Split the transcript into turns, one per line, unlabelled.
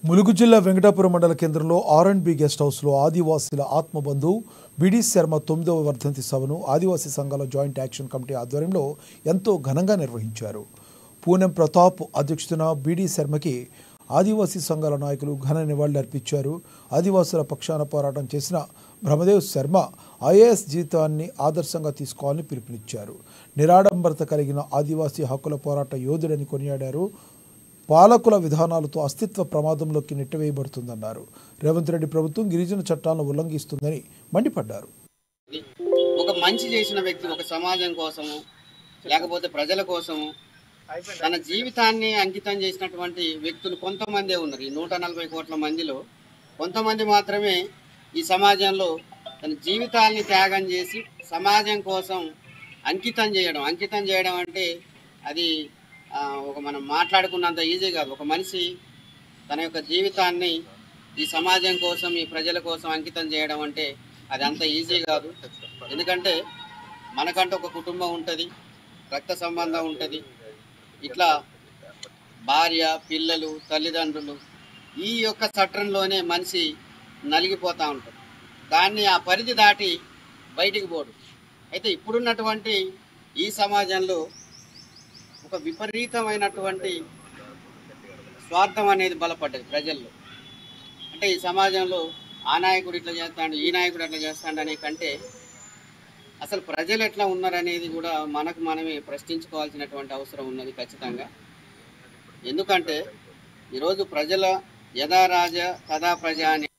ములుగు జిల్లా వెంకటాపురం మండల కేంద్రంలో ఆర్&బి గెస్ట్ హౌస్లో ఆదివాసీల ఆత్మబంధు బిడి శర్మ 9వ వర్ధంతి సభను ఆదివాసీ సంఘాల జాయింట్ యాక్షన్ కమిటీ ఆధ్వర్యంలో ఎంతో ఘనంగా నిర్వహించారు. పూనం ప్రతాప్ అధ్యక్షతన బిడి శర్మకి ఆదివాసీ సంఘాల నాయకులు ఘన నివాళులర్పించారు. ఆదివాసుల పక్షాన పోరాటం చేసిన బ్రహ్మదేవ్ శర్మ ఐఏఎస్ జీవితాన్ని ఆదర్శంగా తీసుకోవాలని పిలుపునిచ్చారు. నిరాడంబరత కలిగిన ఆదివాసీ హక్కుల పోరాట యోధుడని కొనియాడారు. పాలకుల విధానాలతో అస్తిత్వ ప్రమాదంలోకి నెట్టివేయబడుతుందన్నారు. రేవంత్ రెడ్డి ప్రభుత్వం గిరిజన చట్టాలను ఉల్లంఘిస్తుందని మండిపడ్డారు.
ఒక మంచి చేసిన వ్యక్తి ఒక సమాజం కోసము లేకపోతే ప్రజల కోసము తన జీవితాన్ని అంకితం చేసినటువంటి వ్యక్తులు కొంతమందే ఉన్నారు. ఈ 140 కోట్ల మందిలో కొంతమంది మాత్రమే ఈ సమాజంలో తన జీవితాన్ని త్యాగం చేసి సమాజం కోసం అంకితం చేయడం అంటే అది ఒక మనం మాట్లాడుకున్నంత ఈజీ కాదు. ఒక మనిషి తన యొక్క జీవితాన్ని ఈ సమాజం కోసం ఈ ప్రజల కోసం అంకితం చేయడం అంటే అది అంత ఈజీ కాదు. ఎందుకంటే మనకంటూ ఒక కుటుంబం ఉంటుంది, రక్త సంబంధం ఉంటుంది. ఇట్లా భార్య, పిల్లలు, తల్లిదండ్రులు ఈ యొక్క చట్రంలోనే మనిషి నలిగిపోతూ ఉంటాడు. దాన్ని ఆ పరిధి దాటి బయటికి పోడు. అయితే ఇప్పుడున్నటువంటి ఈ సమాజంలో ఒక విపరీతమైనటువంటి స్వార్థం అనేది బలపడ్డది ప్రజల్లో. అంటే ఈ సమాజంలో ఆ నాయకుడు ఇట్లా చేస్తాడు, ఈ నాయకుడు అట్లా చేస్తాడు అనే కంటే అసలు ప్రజలు ఎట్లా ఉన్నారనేది కూడా మనమే ప్రశ్నించుకోవాల్సినటువంటి అవసరం ఉన్నది ఖచ్చితంగా. ఎందుకంటే ఈరోజు ప్రజల యథా రాజ తదా ప్రజ అనే